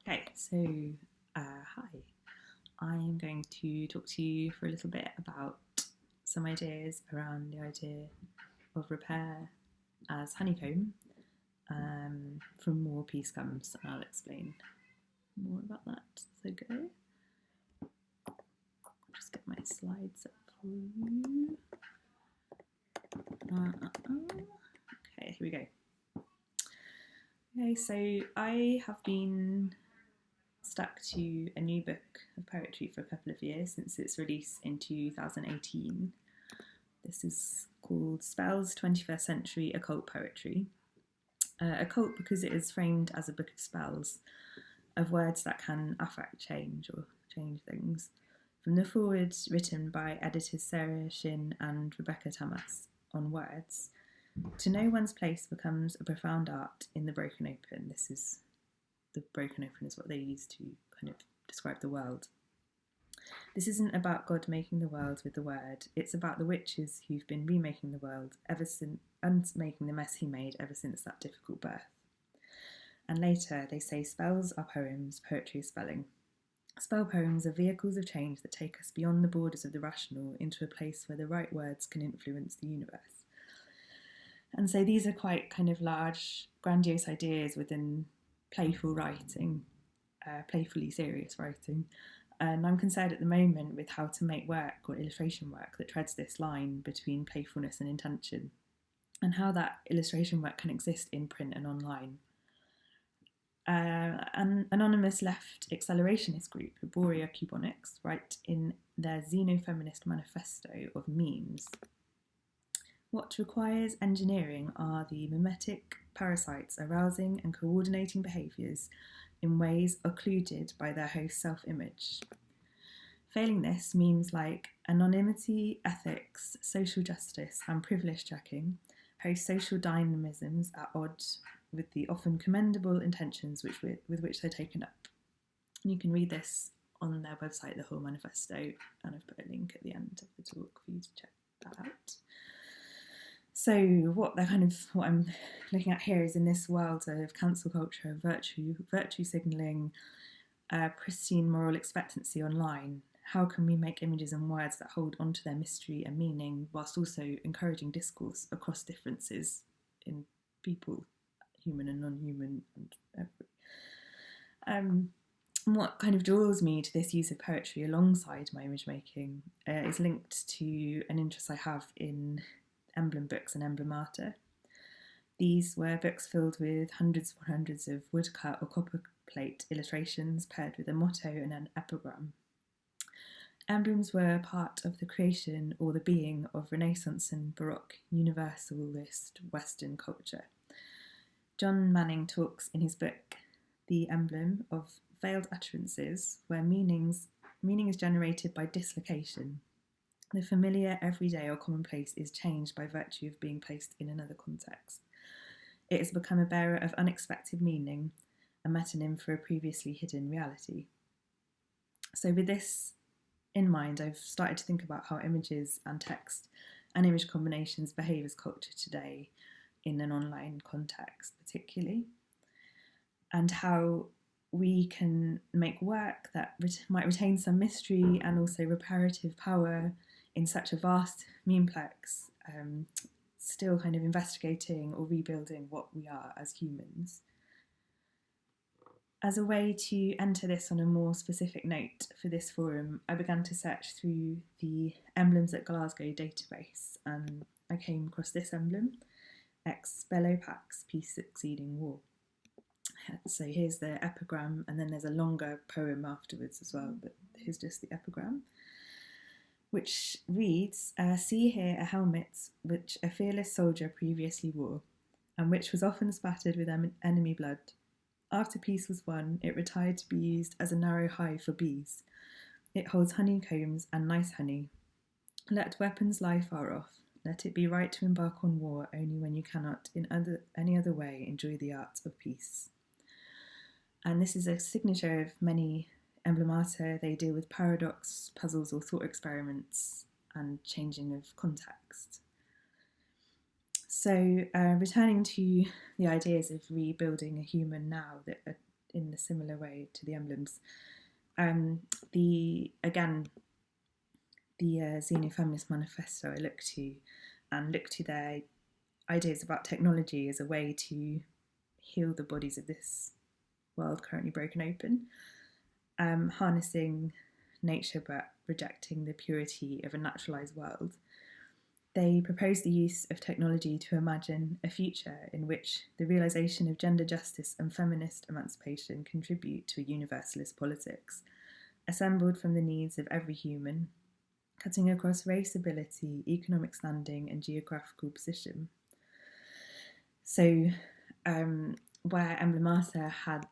Okay, so hi. I'm going to talk to you for a little bit about some ideas around the idea of repair as honeycomb from More Peace Comes, and I'll explain more about that as I go. I'll just get my slides up for you. Okay, here we go. Okay, so I have been stuck to a new book of poetry for a couple of years since its release in 2018. This is called Spells 21st Century Occult Poetry. Occult because it is framed as a book of spells, of words that can affect change or change things. From the foreword written by editors Sarah Shin and Rebecca Tamas on words, to know one's place becomes a profound art in the broken open. This is the broken open is what they use to kind of describe the world. This isn't about God making the world with the word. It's about the witches who've been remaking the world ever since, unmaking the mess he made ever since that difficult birth. And later they say spells are poems, poetry is spelling. Spell poems are vehicles of change that take us beyond the borders of the rational into a place where the right words can influence the universe. And so these are quite kind of large, grandiose ideas within playful writing, playfully serious writing. And I'm concerned at the moment with how to make work or illustration work that treads this line between playfulness and intention, and how that illustration work can exist in print and online. An anonymous left accelerationist group, Borea Cubonics, write in their xenofeminist manifesto of memes. What requires engineering are the mimetic parasites arousing and coordinating behaviours in ways occluded by their host's self-image. Failing this, memes like anonymity, ethics, social justice, and privilege checking host social dynamisms at odds with the often commendable intentions with which they're taken up. You can read this on their website, the whole manifesto, and I've put a link at the end of the talk for you to check that out. So what I'm looking at here is in this world of cancel culture, virtue signalling, pristine moral expectancy online, how can we make images and words that hold onto their mystery and meaning whilst also encouraging discourse across differences in people, human and non-human, and every. What kind of draws me to this use of poetry alongside my image making is linked to an interest I have in emblem books and emblemata. These were books filled with hundreds upon hundreds of woodcut or copper plate illustrations paired with a motto and an epigram. Emblems were part of the creation or the being of Renaissance and Baroque universalist Western culture. John Manning talks in his book, The Emblem, of veiled utterances where meaning is generated by dislocation. The familiar, everyday, or commonplace is changed by virtue of being placed in another context. It has become a bearer of unexpected meaning, a metonym for a previously hidden reality. So with this in mind, I've started to think about how images and text and image combinations behave as culture today in an online context particularly, and how we can make work that might retain some mystery and also reparative power in such a vast memeplex, still kind of investigating or rebuilding what we are as humans. As a way to enter this on a more specific note for this forum, I began to search through the Emblems at Glasgow database, and I came across this emblem, Ex Bello Pax, Peace Succeeding War. So here's the epigram, and then there's a longer poem afterwards as well, but here's just the epigram, which reads, see here a helmet which a fearless soldier previously wore, and which was often spattered with enemy blood. After peace was won, it retired to be used as a narrow hive for bees. It holds honeycombs and nice honey. Let weapons lie far off. Let it be right to embark on war only when you cannot, in any other way, enjoy the art of peace. And this is a signature of many emblemata. They deal with paradox, puzzles, or thought experiments and changing of context. So returning to the ideas of rebuilding a human now that are in a similar way to the emblems. The Xenofeminist Manifesto I look to their ideas about technology as a way to heal the bodies of this world currently broken open, harnessing nature but rejecting the purity of a naturalised world. They propose the use of technology to imagine a future in which the realisation of gender justice and feminist emancipation contribute to a universalist politics, assembled from the needs of every human, cutting across race, ability, economic standing, and geographical position. So, where Emblemata had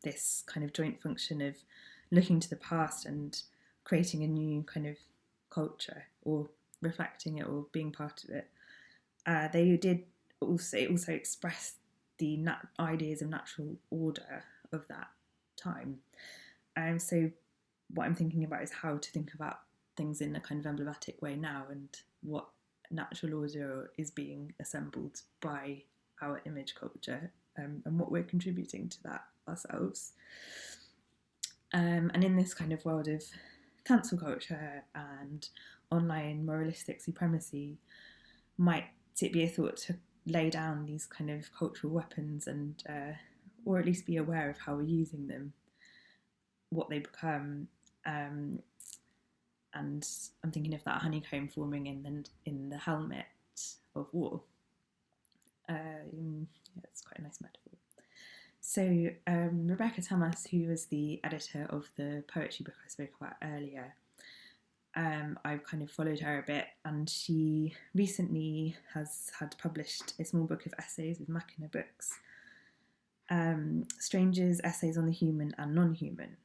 this kind of joint function of looking to the past and creating a new kind of culture, or reflecting it, or being part of it, they did also express the ideas of natural order of that time. So what I'm thinking about is how to think about things in a kind of emblematic way now, and what natural order is being assembled by our image culture, and what we're contributing to that ourselves. And in this kind of world of cancel culture and online moralistic supremacy, might it be a thought to lay down these kind of cultural weapons and or at least be aware of how we're using them, what they become, and I'm thinking of that honeycomb forming in the helmet of war. It's quite a nice metaphor. So Rebecca Tamas, who was the editor of the poetry book I spoke about earlier, I've kind of followed her a bit, and she recently has had published a small book of essays with Machina Books, Strangers, Essays on the Human and Non-Human.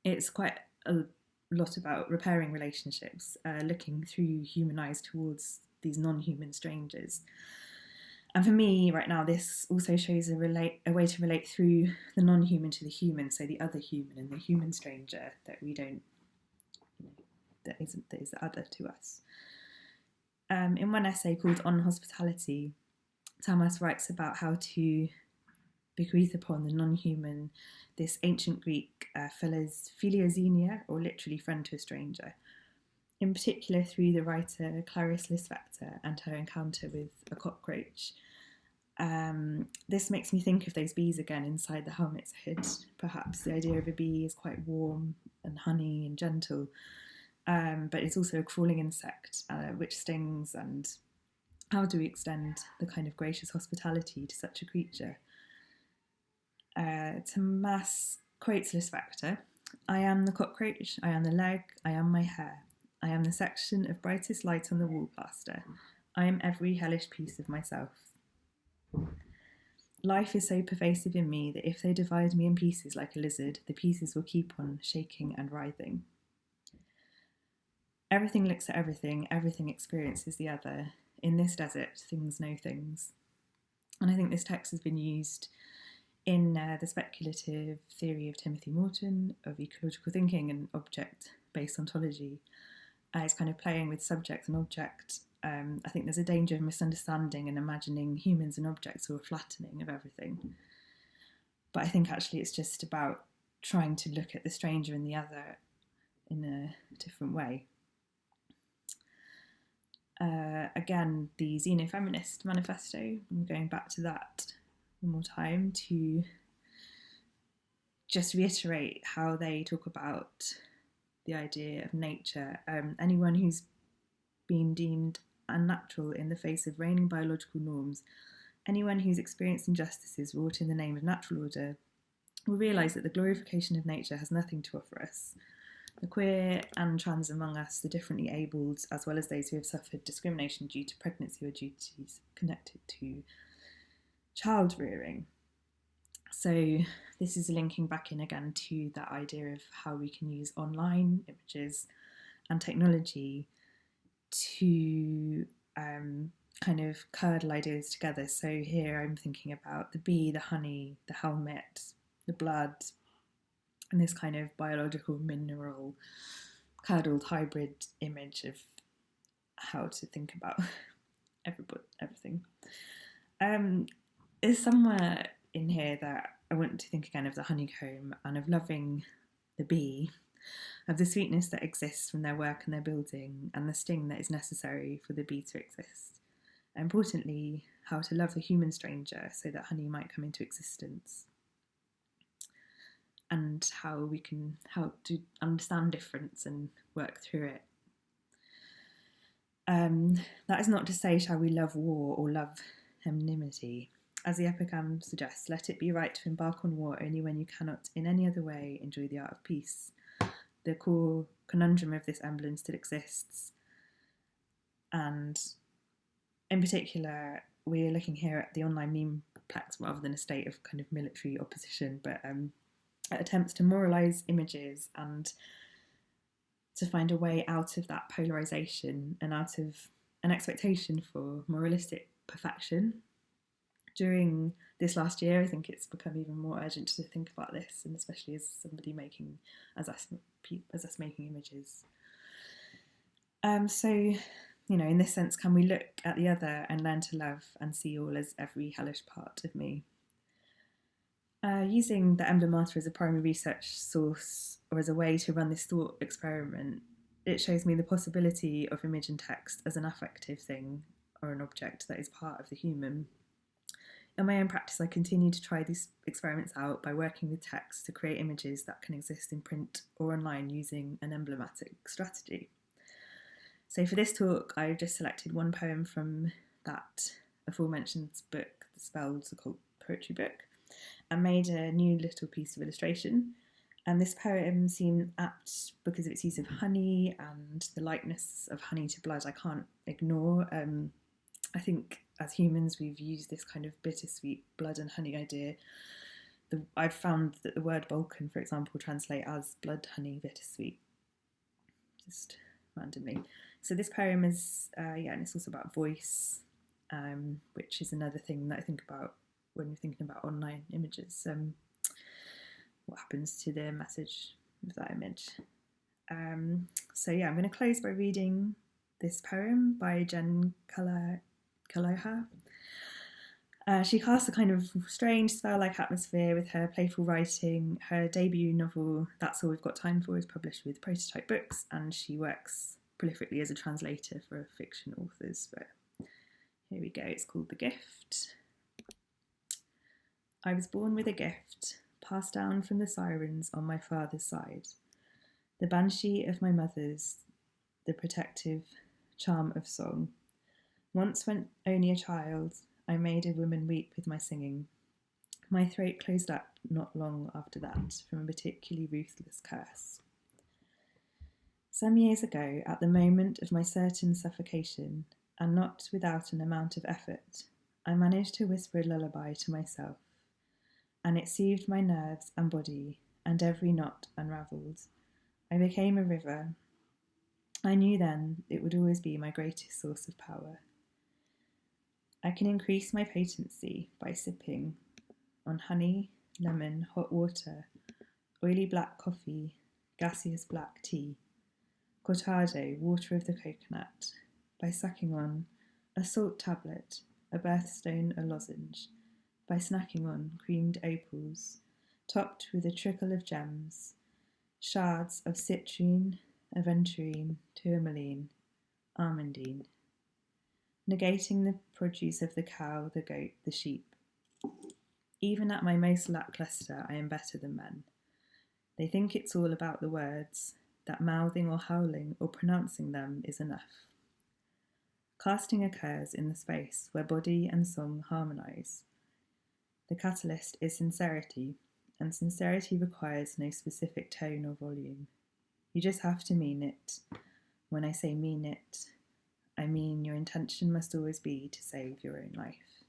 It's quite a lot about repairing relationships, looking through human eyes towards these non-human strangers. And for me, right now, this also shows a way to relate through the non-human to the human, so the other human and the human stranger that we don't, that is the other to us. In one essay called On Hospitality, Tamas writes about how to bequeath upon the non-human this ancient Greek philoxenia, or literally friend to a stranger, in particular through the writer Clarice Lispector and her encounter with a cockroach. This makes me think of those bees again inside the helmet's hood. Perhaps the idea of a bee is quite warm and honey and gentle, but it's also a crawling insect which stings, and how do we extend the kind of gracious hospitality to such a creature? Tamas quotes Lispector: "I am the cockroach, I am the leg, I am my hair. I am the section of brightest light on the wall plaster. I am every hellish piece of myself. Life is so pervasive in me that if they divide me in pieces like a lizard, the pieces will keep on shaking and writhing. Everything looks at everything, everything experiences the other. In this desert, things know things." And I think this text has been used in the speculative theory of Timothy Morton of ecological thinking and object-based ontology. It's kind of playing with subject and object. I think there's a danger of misunderstanding and imagining humans and objects, or a flattening of everything. But I think actually it's just about trying to look at the stranger and the other in a different way. Again, the Xenofeminist Manifesto, I'm going back to that one more time to just reiterate how they talk about the idea of nature. Anyone who's been deemed unnatural in the face of reigning biological norms, anyone who's experienced injustices wrought in the name of natural order, will realise that the glorification of nature has nothing to offer us. The queer and trans among us, the differently abled, as well as those who have suffered discrimination due to pregnancy or duties connected to child rearing. So this is linking back in again to that idea of how we can use online images and technology to kind of curdle ideas together. So here I'm thinking about the bee, the honey, the helmet, the blood, and this kind of biological mineral curdled hybrid image of how to think about everything. There's somewhere in here that I want to think again of the honeycomb and of loving the bee, of the sweetness that exists from their work and their building, and the sting that is necessary for the bee to exist. And importantly, how to love the human stranger so that honey might come into existence. And how we can help to understand difference and work through it. That is not to say, shall we love war or love anonymity? As the epigram suggests, let it be right to embark on war only when you cannot in any other way enjoy the art of peace. The core conundrum of this emblem still exists. And in particular, we're looking here at the online memeplex rather than a state of kind of military opposition, but attempts to moralise images and to find a way out of that polarisation and out of an expectation for moralistic perfection. During this last year, I think it's become even more urgent to think about this, and especially as somebody making, as us making images. So, in this sense, can we look at the other and learn to love and see all as every hellish part of me? Using the emblemata as a primary research source or as a way to run this thought experiment, it shows me the possibility of image and text as an affective thing or an object that is part of the human. In my own practice, I continue to try these experiments out by working with text to create images that can exist in print or online using an emblematic strategy. So for this talk, I've just selected one poem from that aforementioned book, The Spelled Occult Poetry Book, and made a new little piece of illustration. And this poem seemed apt because of its use of honey and the likeness of honey to blood I can't ignore. I think as humans we've used this kind of bittersweet blood and honey idea. I've found that the word Balkan, for example, translate as blood, honey, bittersweet, just randomly. So this poem is, and it's also about voice, which is another thing that I think about when you're thinking about online images. What happens to the message of that image? I'm going to close by reading this poem by Jen Kaloha. She casts a kind of strange spell-like atmosphere with her playful writing. Her debut novel, That's All We've Got Time For, is published with Prototype Books, and she works prolifically as a translator for fiction authors. But here we go, it's called The Gift. I was born with a gift, passed down from the sirens on my father's side, the banshee of my mother's, the protective charm of song. Once when only a child, I made a woman weep with my singing. My throat closed up not long after that from a particularly ruthless curse. Some years ago, at the moment of my certain suffocation, and not without an amount of effort, I managed to whisper a lullaby to myself, and it soothed my nerves and body, and every knot unravelled. I became a river. I knew then it would always be my greatest source of power. I can increase my potency by sipping on honey, lemon, hot water, oily black coffee, gaseous black tea, cortado, water of the coconut, by sucking on a salt tablet, a birthstone, a lozenge, by snacking on creamed opals, topped with a trickle of gems, shards of citrine, aventurine, tourmaline, almondine, negating the produce of the cow, the goat, the sheep. Even at my most lacklustre, I am better than men. They think it's all about the words, that mouthing or howling or pronouncing them is enough. Casting occurs in the space where body and song harmonise. The catalyst is sincerity, and sincerity requires no specific tone or volume. You just have to mean it. When I say mean it, I mean your intention must always be to save your own life.